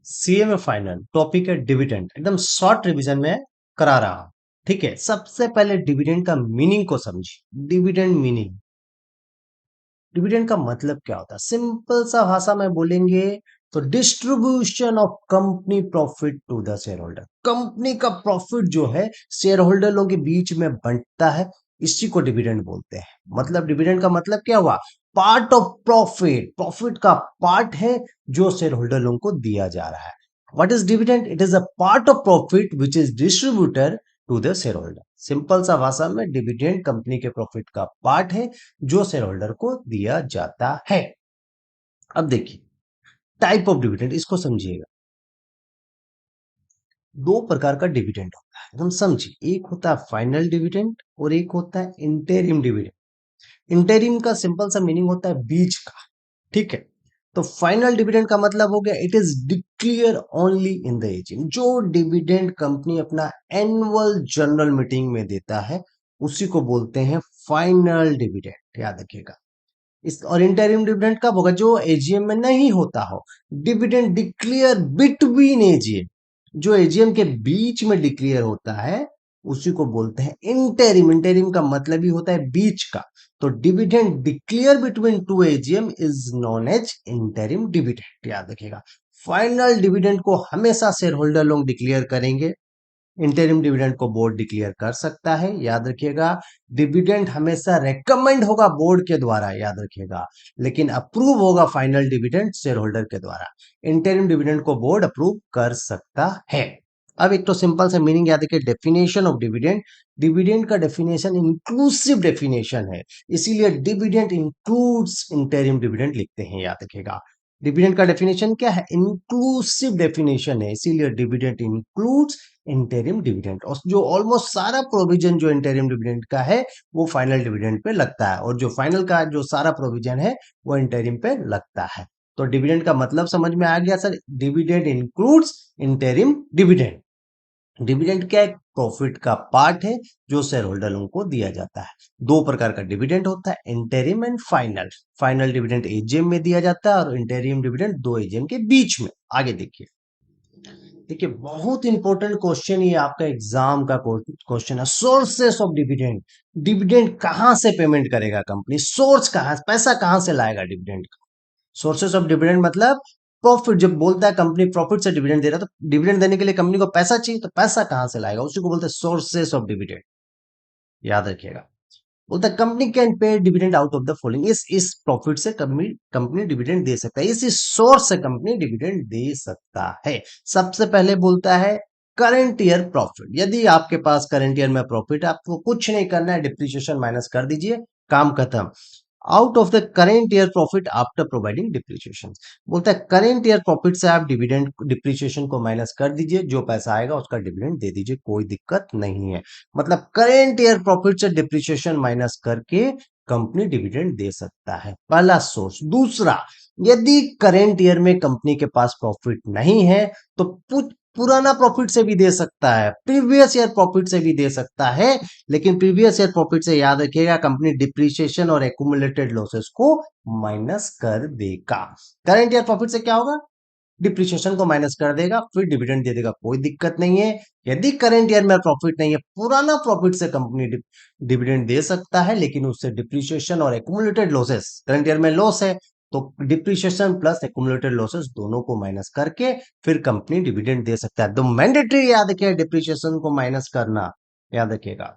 CA में final topic है dividend. एकदम शॉर्ट रिवीजन में करा रहा हूं। ठीक है, सबसे पहले डिविडेंड का मीनिंग को समझिए। डिविडेंड मीनिंग, डिविडेंड का मतलब क्या होता है? सिंपल सा भाषा में बोलेंगे तो distribution of company profit to the shareholder. Company का प्रॉफिट जो है शेयर होल्डरों के बीच में बंटता है, इसी को डिविडेंड बोलते हैं। मतलब डिविडेंड का मतलब क्या हुआ? पार्ट ऑफ प्रॉफिट, प्रॉफिट का पार्ट है जो शेयर होल्डर लोगों को दिया जा रहा है। What is dividend? It is a part of profit which is distributor to the shareholder. Simple सा भाषा में डिविडेंड कंपनी के प्रॉफिट का पार्ट है जो शेयर होल्डर को दिया जाता है। अब देखिए टाइप ऑफ डिविडेंड, इसको समझिएगा। दो प्रकार का डिविडेंड होता है, एकदम समझिए। एक होता है फाइनल डिविडेंड और एक होता है इंटरिम डिविडेंड। इंटरिम का सिंपल सा मीनिंग होता है बीच का। ठीक है, तो फाइनल डिविडेंड का मतलब हो गया it is declare only in the AGM. जो डिविडेंड कंपनी अपना एनुअल जनरल मीटिंग में देता है उसी को बोलते हैं फाइनल डिविडेंड, याद रखिएगा। इस और इंटरिम डिविडेंड कब होगा? जो एजीएम में नहीं होता हो। डिविडेंड डिक्लेयर बिटवीन एजीएम, जो एजीएम के बीच में डिक्लेयर होता है उसी को बोलते हैं इंटरिम। इंटरिम का मतलब ही होता है बीच का। तो dividend declare between two AGM is known as interim dividend, याद रखिएगा। फाइनल डिविडेंड को हमेशा शेयर होल्डर लोग डिक्लेयर करेंगे। इंटरिम डिविडेंड को बोर्ड डिक्लेयर कर सकता है, याद रखिएगा। डिविडेंड हमेशा रेकमेंड होगा बोर्ड के द्वारा, याद रखिएगा, लेकिन अप्रूव होगा फाइनल डिविडेंड शेयर होल्डर के द्वारा। इंटरिम डिविडेंड को बोर्ड अप्रूव कर सकता है। अब एक तो सिंपल से मीनिंग याद रखिए, डेफिनेशन ऑफ डिविडेंड। डिविडेंड का डेफिनेशन इंक्लूसिव डेफिनेशन है, इसीलिए डिविडेंड इंक्लूड्स इंटरिम डिविडेंड लिखते हैं, याद रखिएगा। डिविडेंड का डेफिनेशन क्या है? इंक्लूसिव डेफिनेशन है, इसीलिए डिविडेंड इंक्लूड्स इंटरिम डिविडेंड। और जो ऑलमोस्ट सारा प्रोविजन जो इंटरिम डिविडेंड का है वो फाइनल डिविडेंड पे लगता है, और जो फाइनल का जो सारा प्रोविजन है वो इंटरिम पे लगता है। तो डिविडेंड का मतलब समझ में आ गया sir? Dividend includes interim dividend. Dividend क्या है? प्रॉफिट का पार्ट है जो शेयर होल्डर लोगों को दिया जाता है। दो प्रकार का डिविडेंड होता है, interim and final. Final dividend AGM में दिया जाता है और इंटरिम डिविडेंड दो एजीएम के बीच में। आगे देखिए, देखिए बहुत इंपॉर्टेंट क्वेश्चन ये आपका एग्जाम का क्वेश्चन है, सोर्सेस ऑफ डिविडेंड। डिविडेंड कहां से पेमेंट करेगा कंपनी? सोर्स कहां, पैसा कहां से लाएगा डिविडेंड का? सोर्सेस ऑफ डिविडेंड मतलब प्रॉफिट। जब बोलता है कंपनी प्रॉफिट से डिविडेंड दे रहा है, तो डिविडेंड देने के लिए कंपनी को पैसा चाहिए, तो पैसा कहां से लाएगा? उसी को बोलते हैं सोर्सेस ऑफ डिविडेंड, याद रखिएगा। बोलता है company can pay dividend out of the following. इस प्रॉफिट से कंपनी कंपनी डिविडेंड दे सकता है, इस सोर्स से कंपनी डिविडेंड दे सकता है। सबसे पहले बोलता है करंट ईयर प्रॉफिट। यदि आपके पास करंट ईयर में प्रॉफिट है, आपको कुछ नहीं करना है, डिप्रिसिएशन माइनस कर दीजिए, काम खत्म। Out of the current year profit after providing depreciation. बोलता है करेंट ईयर प्रॉफिट से आप डिविडेंड डिप्रिसिएशन को माइनस कर दीजिए, जो पैसा आएगा उसका डिविडेंड दे दीजिए, कोई दिक्कत नहीं है। मतलब करेंट ईयर प्रॉफिट से डिप्रिसिएशन माइनस करके कंपनी डिविडेंड दे सकता है, पहला सोर्स। दूसरा, यदि करेंट ईयर में कंपनी के पास प्रॉफिट नहीं है तो पुराना प्रॉफिट से भी दे सकता है, प्रीवियस ईयर प्रॉफिट से भी दे सकता है, लेकिन प्रीवियस ईयर प्रॉफिट से याद रखिएगा कंपनी डिप्रिसिएशन और एक्यूमुलेटेड लॉसेस को माइनस कर देगा। करंट ईयर प्रॉफिट से क्या होगा? डिप्रिसिएशन को माइनस कर देगा, फिर डिविडेंड दे देगा, कोई दिक्कत नहीं है। यदि करंट ईयर में प्रॉफिट नहीं है, पुराना प्रॉफिट से कंपनी डिविडेंड दे सकता है, लेकिन उससे डिप्रिसिएशन और एक्यूमुलेटेड लॉसेस, करंट ईयर में लॉस है तो डिप्रिसिएशन प्लस एक्यूमुलेटेड लॉसेस दोनों को माइनस करके फिर कंपनी डिविडेंड दे सकता है। तो मैंडेटरी याद रखिए डिप्रिसिएशन को माइनस करना, याद रखिएगा।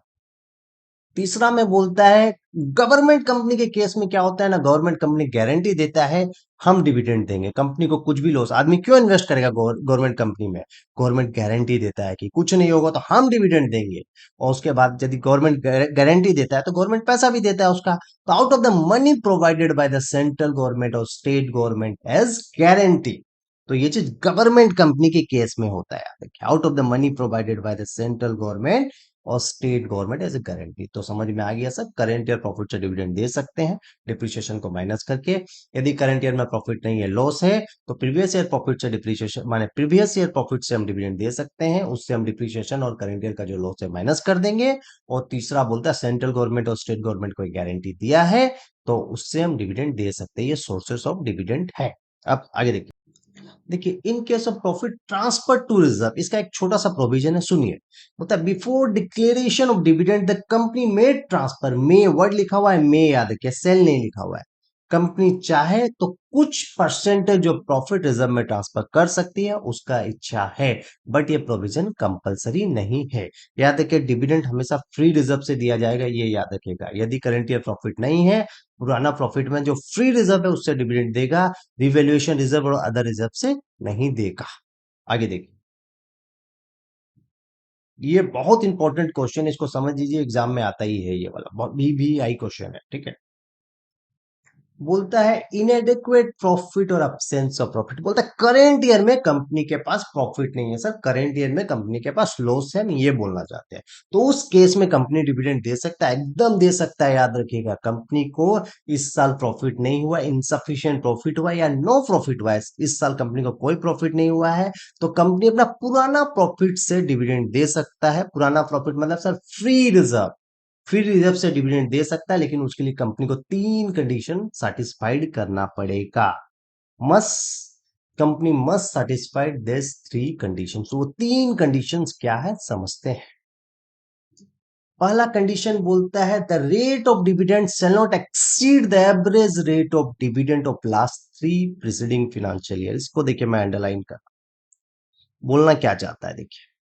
तीसरा में बोलता है गवर्नमेंट कंपनी के केस में क्या होता है ना, गवर्नमेंट कंपनी गारंटी देता है हम डिविडेंड देंगे, कंपनी को कुछ भी लॉस, आदमी क्यों इन्वेस्ट करेगा गवर्नमेंट कंपनी में? गवर्नमेंट गारंटी देता है कि कुछ नहीं होगा तो हम डिविडेंड देंगे। और उसके बाद यदि गवर्नमेंट गारंटी देता है तो गवर्नमेंट पैसा भी देता है उसका। तो out of the money provided by the central government और स्टेट गवर्नमेंट एज गारंटी, तो ये चीज गवर्नमेंट कंपनी के केस में होता है। Out of the money provided by the central government और state government as a guarantee. तो समझ में आ गया सब, करंट ईयर प्रॉफिट से डिविडेंड दे सकते हैं डिप्रिसिएशन को माइनस करके। यदि करंट ईयर में प्रॉफिट नहीं है, लॉस है, तो प्रीवियस ईयर प्रॉफिट से डिप्रिसिएशन माने प्रीवियस ईयर प्रॉफिट से हम डिविडेंड दे सकते हैं, उससे हम डिप्रिसिएशन और करंट ईयर का जो लॉस है माइनस कर देंगे। और तीसरा बोलता है सेंट्रल गवर्नमेंट और स्टेट गवर्नमेंट को गारंटी दिया है तो उससे हम डिविडेंड दे सकते हैं, ये सोर्सेस ऑफ डिविडेंड है। अब आगे देखिए, देखिए, in case of profit transfer to reserve, इसका एक छोटा सा प्रोविजन है, सुनिए। होता है before declaration of dividend the company में ट्रांसफर, में वर्ड लिखा हुआ है, में याद रखिए, सेल नहीं लिखा हुआ है। कंपनी चाहे तो कुछ परसेंटेज ऑफ प्रॉफिट रिजर्व में ट्रांसफर कर सकती है, उसका इच्छा है, बट ये प्रोविजन कंपलसरी नहीं है। याद रखिए, डिविडेंड हमेशा फ्री रिजर्व से दिया जाएगा, ये याद रखिएगा। यदि करंट ईयर प्रॉफिट नहीं है, पुराना प्रॉफिट में जो फ्री रिजर्व है उससे डिविडेंड देगा, रिवैल्यूएशन रिजर्व और अदर रिजर्व से नहीं देगा। आगे देखिए, ये बहुत इंपॉर्टेंट क्वेश्चन है, इसको समझ लीजिए, एग्जाम में आता ही है ये वाला, भी आई क्वेश्चन है, ठीक है। बोलता है इनएडिक्वेट प्रॉफिट और अब्सेंस ऑफ प्रॉफिट। बोलता है करेंट ईयर में कंपनी के पास प्रॉफिट नहीं है सर, करेंट ईयर में कंपनी के पास लॉस है, हम ये बोलना चाहते हैं। तो उस केस में कंपनी डिविडेंड दे सकता है, एकदम दे सकता है। याद रखिएगा, कंपनी को इस साल प्रॉफिट नहीं हुआ, इनसफिशिएंट प्रॉफिट हुआ या नो प्रॉफिट हुआ है, इस साल कंपनी को कोई प्रॉफिट नहीं हुआ है, तो कंपनी अपना पुराना प्रॉफिट से डिविडेंड दे सकता है। पुराना प्रॉफिट मतलब sir free reserve, free reserve से डिविडेंड दे सकता है, लेकिन उसके लिए कंपनी को तीन कंडीशन सेटिस्फाइड करना पड़ेगा। Must, company must satisfied this three conditions. वो तीन कंडीशंस क्या है समझते हैं। पहला कंडीशन बोलता है the rate of dividend shall not exceed the average rate of dividend of last three preceding financial year. इसको देखिए, मैं अंडरलाइन कर, बोलना क्या चाहता है देखिए।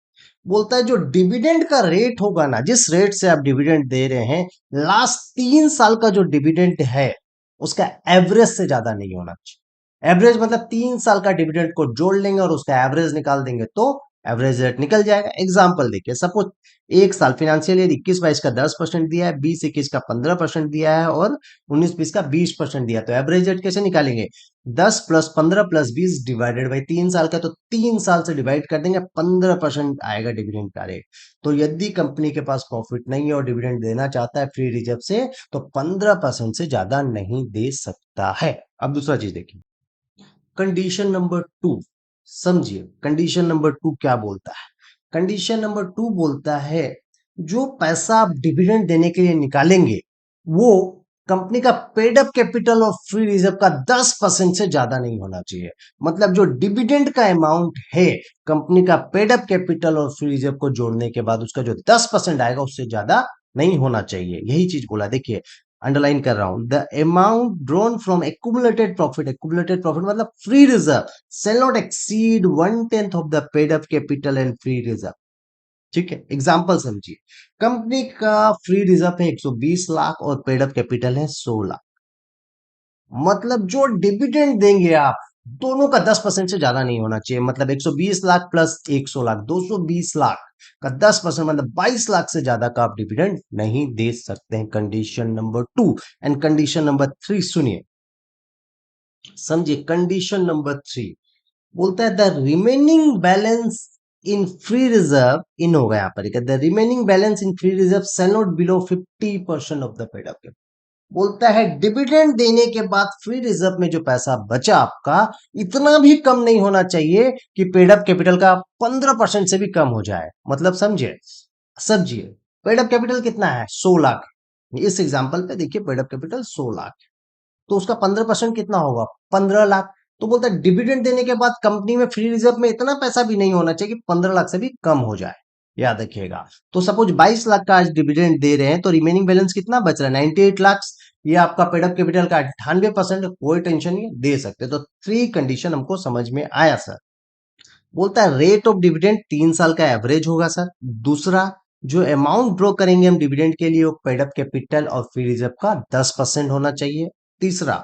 बोलता है जो डिविडेंड का रेट होगा ना, जिस रेट से आप डिविडेंड दे रहे हैं, लास्ट 3 साल का जो डिविडेंड है उसका एवरेज से ज्यादा नहीं होना चाहिए। एवरेज मतलब 3 साल का डिविडेंड को जोड़ लेंगे और उसका एवरेज निकाल देंगे तो एवरेज रेट निकल जाएगा। एग्जांपल देखिए, सपोज एक साल फाइनेंशियल ईयर 21-22 का 10% दिया है, 20-21 का 15% दिया है और 19-20 का 20% दिया है, तो एवरेज रेट कैसे निकालेंगे? 10 + 15 + 20 डिवाइडेड बाई 3 साल का, तो 3 साल से डिवाइड कर देंगे, 15% आएगा डिविडेंड का रेट। तो यदि कंपनी के पास प्रॉफिट नहीं है और डिविडेंड देना चाहता है फ्री रिजर्व से, तो 15% से ज्यादा नहीं दे सकता है। अब दूसरा चीज देखिए, कंडीशन नंबर टू, समझिए कंडीशन नंबर टू क्या बोलता है। कंडीशन नंबर टू बोलता है जो पैसा आप डिविडेंड देने के लिए निकालेंगे, वो कंपनी का पेड अप कैपिटल और फ्री रिजर्व का 10% से ज्यादा नहीं होना चाहिए। मतलब जो डिविडेंड का अमाउंट है, कंपनी का पेड अप कैपिटल और फ्री रिजर्व को जोड़ने के बाद उसका जो 10% आएगा उससे ज्यादा नहीं होना चाहिए। यही चीज बोला, देखिए अंडरलाइन कर रहा हूं, the amount drawn from accumulated profit, accumulated profit मतलब free reserve, shall not exceed 1/10 of the paid up capital and free reserve। ठीक है, एग्जांपल समझिए। कंपनी का फ्री रिजर्व है 120 लाख और पेड अप कैपिटल है 100 लाख। मतलब जो डिविडेंड देंगे आप, दोनों का 10% से ज्यादा नहीं होना चाहिए। मतलब 120 लाख प्लस 100 लाख, 220 लाख का 10% मतलब 22 लाख से ज्यादा का आप डिविडेंड नहीं दे सकते हैं। Condition number two. And condition number three सुनिए, समझिए कंडीशन नंबर थ्री बोलता है the remaining balance in free reserve, इन होगा यहाँ पर, the remaining balance in free reserve shall not below 50% of the paid up. बोलता है डिविडेंड देने के बाद फ्री रिजर्व में जो पैसा बचा आपका, इतना भी कम नहीं होना चाहिए कि पेड अप कैपिटल का 15% से भी कम हो जाए। मतलब समझिए, समझिए पेड अप कैपिटल कितना है? 100 लाख। इस एग्जांपल पे देखिए, पेड अप कैपिटल 100 लाख, तो उसका 15% कितना होगा? 15 लाख। तो बोलता है डिविडेंड देने के बाद कंपनी में फ्री रिजर्व में इतना पैसा भी नहीं होना चाहिए कि 15 लाख से भी कम हो जाए। याद रखिएगा। तो सपोज 22 लाख का आज डिविडेंड दे रहे हैं, तो रिमेनिंग बैलेंस कितना बच रहा है? 98 लाख। ये आपका पेडअप कैपिटल का 98%, कोई टेंशन नहीं, दे सकते। तो थ्री कंडीशन हमको समझ में आया सर। बोलता है रेट ऑफ डिविडेंड 3 साल का एवरेज होगा सर। दूसरा, जो अमाउंट ड्रॉ करेंगे हम डिविडेंड के लिए, वो पेडअप कैपिटल और फ्री रिजर्व का 10% होना चाहिए। तीसरा,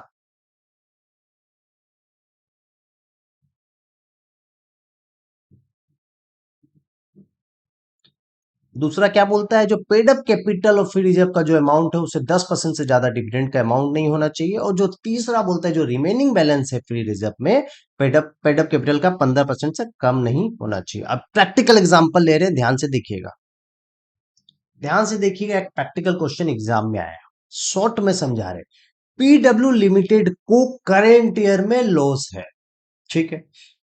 दूसरा क्या बोलता है, जो पेड अप कैपिटल और फ्री रिजर्व का जो अमाउंट है उससे 10% से ज्यादा डिविडेंड का अमाउंट नहीं होना चाहिए। और जो तीसरा बोलता है जो रिमेनिंग बैलेंस है फ्री रिजर्व में, पेड अप कैपिटल का 15% से कम नहीं होना चाहिए। अब प्रैक्टिकल एग्जांपल ले रहे हैं, ध्यान से देखिएगा, ध्यान से देखिएगा। एक प्रैक्टिकल क्वेश्चन एग्जाम में आया, शॉर्ट में समझा रहे। पीडब्ल्यू लिमिटेड को करेंट ईयर में लॉस है, ठीक है।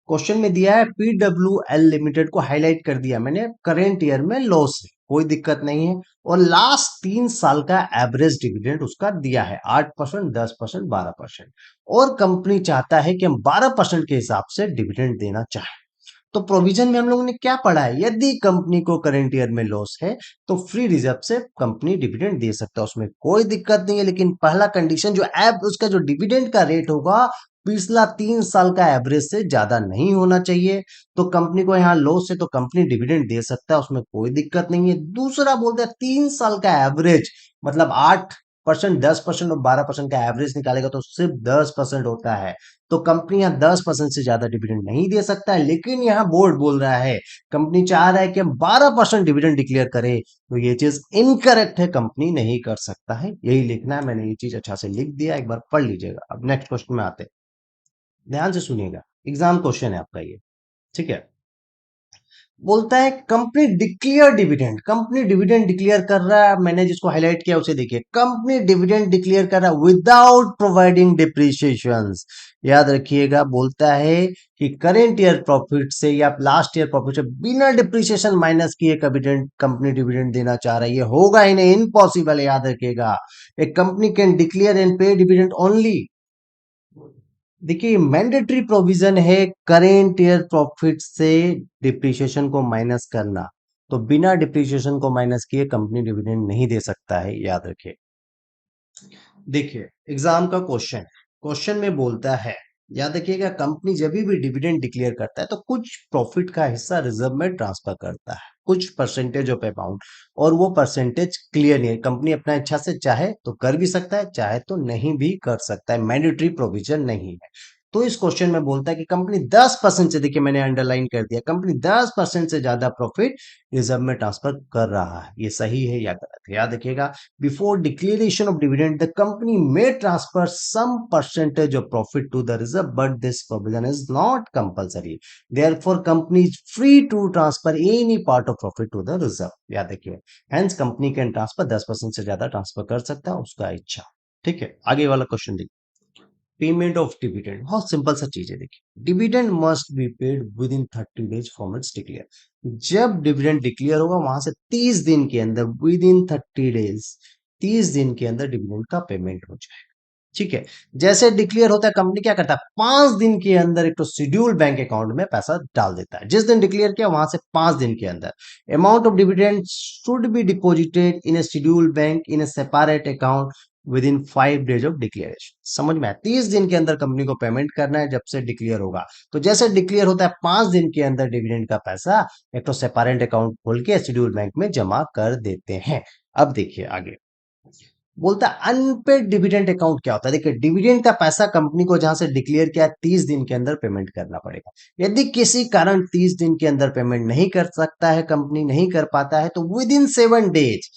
क्वेश्चन में दिया है PWL लिमिटेड को हाईलाइट कर दिया मैंने, करेंट ईयर में लॉस है, कोई दिक्कत नहीं है, और लास्ट 3 साल का एवरेज डिविडेंड उसका दिया है 8%, 10%, 12%, और कंपनी चाहता है कि हम 12% के हिसाब से डिविडेंड देना चाहें। तो प्रोविजन में हम लोगों ने क्या पढ़ा है, यदि कंपनी को करंट ईयर में लॉस है तो फ्री रिजर्व से कंपनी डिविडेंड दे सकता है, उसमें कोई दिक्कत नहीं है। लेकिन पहला कंडीशन जो ऐप उसका जो डिविडेंड का रेट होगा पिछला 3 साल का एवरेज से ज्यादा नहीं होना चाहिए। तो कंपनी को यहाँ लॉस है तो कंपनी डिविडेंड दे सकता है, उसमें कोई दिक्कत नहीं है। दूसरा बोलते हैं 3 साल का एवरेज, मतलब 8%, 10% और 12% का एवरेज निकालेगा तो सिर्फ 10% होता है, तो कंपनी यहाँ 10% से ज्यादा डिविडेंड नहीं दे सकता है। लेकिन यहाँ बोर्ड बोल रहा है, कंपनी चाह रहा है कि हम 12% डिविडेंड डिक्लेयर करें, तो ये चीज इनकरेक्ट है, कंपनी नहीं कर सकता है, यही लिखना है। मैंने ये चीज अच्छा से लिख दिया, एक बार पढ़ लीजिएगा। अब नेक्स्ट क्वेश्चन में आते हैं, ध्यान से सुनिएगा, एग्जाम क्वेश्चन है आपका ये, ठीक है। बोलता है company declare dividend, company dividend declare कर रहा है, मैंने जिसको हाईलाइट किया उसे देखिए, कंपनी डिविडेंड डिक्लेयर कर रहा है विदाउट प्रोवाइडिंग डिप्रिसिएशन। याद रखिएगा, बोलता है कि करेंट ईयर प्रॉफिट से या लास्ट ईयर प्रॉफिट से बिना डिप्रिसिएशन माइनस किए कंपनी डिविडेंड देना चाह रही है, होगा ही नहीं, इम्पॉसिबल है, याद रखिएगा। एक कंपनी कैन डिक्लेयर एंड पे डिविडेंड ओनली, देखिए मैंडेटरी प्रोविजन है करेंट ईयर प्रॉफिट से डिप्रिसिएशन को माइनस करना, तो बिना डिप्रिसिएशन को माइनस किए कंपनी डिविडेंड नहीं दे सकता है, याद रखिए। देखिए एग्जाम का क्वेश्चन, क्वेश्चन में बोलता है, याद रखिएगा, कंपनी जब भी डिविडेंड डिक्लेयर करता है तो कुछ प्रॉफिट का हिस्सा रिजर्व में ट्रांसफर करता है, कुछ परसेंटेज ऑफ अमाउंट, और वो परसेंटेज क्लियर नहीं है, कंपनी अपना इच्छा से चाहे तो कर भी सकता है, चाहे तो नहीं भी कर सकता है, मैंडेटरी प्रोविजन नहीं है। तो इस क्वेश्चन में बोलता है कि कंपनी 10% से, देखिए मैंने अंडरलाइन कर दिया, कंपनी 10% से ज्यादा प्रॉफिट रिजर्व में ट्रांसफर कर रहा है, ये सही है या गलत है, याद रखिएगा। Before declaration of dividend, the company may transfer some percentage of profit to the reserve, but this provision is not compulsory. Therefore, company is free to transfer any part of profit to the reserve. याद रखिए, hence company can transfer 10% से ज्यादा transfer कर सकता है, उसका इच्छा। ठीक है, आगे वाला क्वेश्चन देखिए, पेमेंट ऑफ डिविडेंड, बहुत सिंपल सा चीज है। देखिए dividend must be paid with in 30 days from its declare, जब डिविडेंड डिक्लेयर होगा वहां से 30 दिन के अंदर, विद इन 30 डेज, 30 दिन के अंदर डिविडेंड का पेमेंट हो जाए। ठीक है, जैसे डिक्लेयर होता है कंपनी क्या करता है, 5 दिन के अंदर एक तो शेड्यूल बैंक अकाउंट में पैसा डाल देता है, जिस दिन डिक्लेयर किया वहां से 5 दिन के अंदर amount of dividend should be deposited in A schedule bank in A separate account with in 5 days of declaration. समझ में आया, 30 दिन के अंदर कंपनी को पेमेंट करना है जब से डिक्लेयर होगा, तो जैसे डिक्लेयर होता है 5 दिन के अंदर डिविडेंड का पैसा एक तो सेपरेट अकाउंट खोल के शेड्यूल बैंक में जमा कर देते हैं। अब देखिए आगे, बोलता है अनपेड डिविडेंड अकाउंट क्या होता है। देखिए डिविडेंड का पैसा कंपनी को जहां से डिक्लेयर किया 30 दिन के अंदर पेमेंट करना पड़ेगा, यदि किसी कारण 30 दिन के अंदर पेमेंट नहीं कर सकता है, कंपनी नहीं कर पाता है, तो विद इन 7 डेज,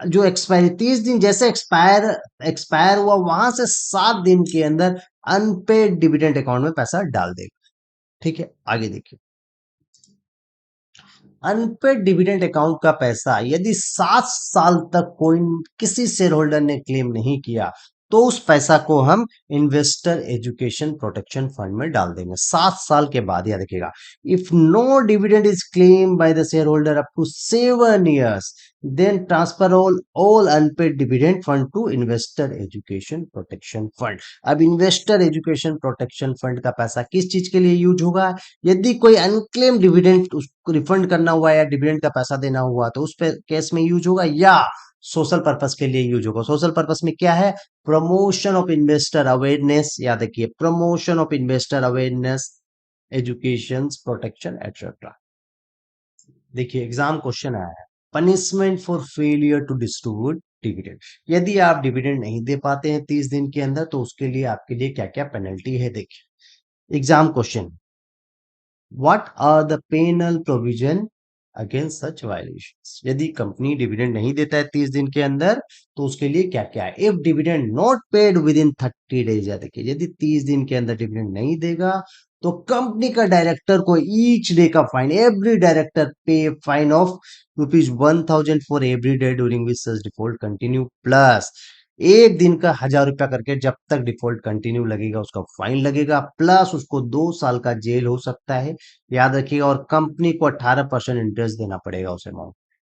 जो एक्सपायरी 30 दिन जैसे एक्सपायर हुआ वहां से 7 दिन के अंदर अनपेड डिविडेंड अकाउंट में पैसा डाल देगा। ठीक है, आगे देखिए, अनपेड डिविडेंड अकाउंट का पैसा यदि 7 साल तक कोई किसी शेयर होल्डर ने क्लेम नहीं किया, तो उस पैसा को हम इन्वेस्टर एजुकेशन प्रोटेक्शन फंड में डाल देंगे 7 साल के बाद। याद रखिएगा, if no dividend is claim by the shareholder up to 7 years, then transfer all unpaid dividend fund to investor education protection fund. अब इन्वेस्टर एजुकेशन प्रोटेक्शन फंड का पैसा किस चीज के लिए यूज होगा, यदि कोई अनक्लेम डिविडेंड उसको रिफंड करना हुआ या डिविडेंड का पैसा देना हुआ तो उस पे केस में यूज होगा, या सोशल पर्पस के लिए यूज होगा। सोशल पर्पस में क्या है, प्रमोशन ऑफ इन्वेस्टर अवेयरनेस, याद रखिए promotion of investor awareness, education protection etcetera. देखिए एग्जाम क्वेश्चन आया है, punishment for failure to distribute dividend, यदि आप डिविडेंड नहीं दे पाते हैं 30 दिन के अंदर तो उसके लिए आपके लिए क्या क्या पेनल्टी है। देखिए exam question, what are the penal provision against such violations, यदि कंपनी डिविडेंड नहीं देता है 30 दिन के अंदर तो उसके लिए क्या क्या है। If dividend not paid with in 30 days, देखिए यदि 30 दिन के अंदर डिविडेंड नहीं देगा तो कंपनी का डायरेक्टर को ईच डे का फाइन, एवरी डायरेक्टर पे fine of ₹1000 for every day during which such default continue, plus एक दिन का 1,000 रुपया करके जब तक डिफॉल्ट कंटिन्यू लगेगा उसका फाइन लगेगा, प्लस उसको 2 साल का जेल हो सकता है, याद रखिएगा। और कंपनी को 18% इंटरेस्ट देना पड़ेगा उस अमाउंट,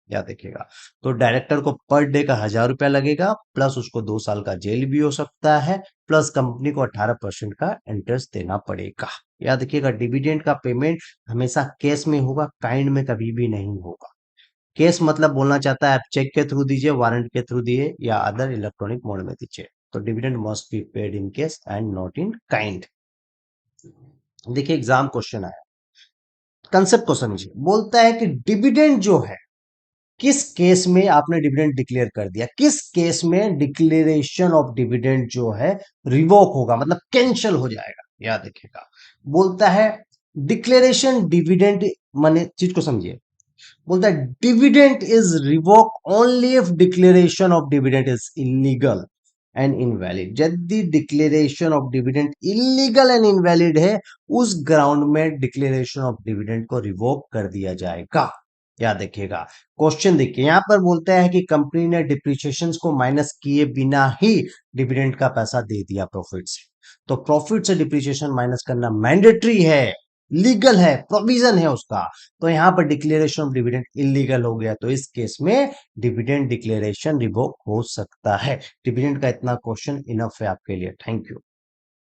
याद रखिएगा। तो डायरेक्टर को पर डे का 1,000 रुपया लगेगा, प्लस उसको 2 साल का जेल भी हो सकता है, प्लस कंपनी को 18% का इंटरेस्ट देना पड़ेगा। याद रखिएगा, डिविडेंड का पेमेंट हमेशा कैश में होगा, काइंड में कभी भी नहीं होगा। कैश मतलब बोलना चाहता है आप चेक के थ्रू दीजिए, वारंट के थ्रू दिए या अदर इलेक्ट्रॉनिक मोड में दीजिए। तो dividend must be paid in cash and not in kind. देखिए एग्जाम क्वेश्चन आया, कंसेप्ट को समझिए। बोलता है कि डिविडेंड जो है, किस केस में आपने डिविडेंड डिक्लेयर कर दिया, किस केस में डिक्लेरेशन ऑफ डिविडेंड जो है रिवोक होगा, मतलब कैंसिल हो जाएगा। याद रखिएगा, बोलता है डिक्लेरेशन डिविडेंड, माने चीज को समझिए। बोलता है dividend is revoke only if declaration of dividend is illegal and invalid. यदि declaration of dividend illegal and invalid है, उस ग्राउंड में डिक्लेरेशन ऑफ डिविडेंड को रिवोक कर दिया जाएगा। याद रखिएगा, क्वेश्चन देखिए यहां पर बोलता है कि कंपनी ने डिप्रिसिएशन को माइनस किए बिना ही डिविडेंड का पैसा दे दिया प्रॉफिट से। तो प्रॉफिट से डिप्रिसिएशन माइनस करना मैंडेटरी है, लीगल है, प्रोविजन है उसका। तो यहां पर डिक्लेरेशन ऑफ डिविडेंड इलीगल हो गया, तो इस केस में डिविडेंड डिक्लेरेशन रिवोक हो सकता है। डिविडेंड का इतना क्वेश्चन इनफ है आपके लिए। Thank you.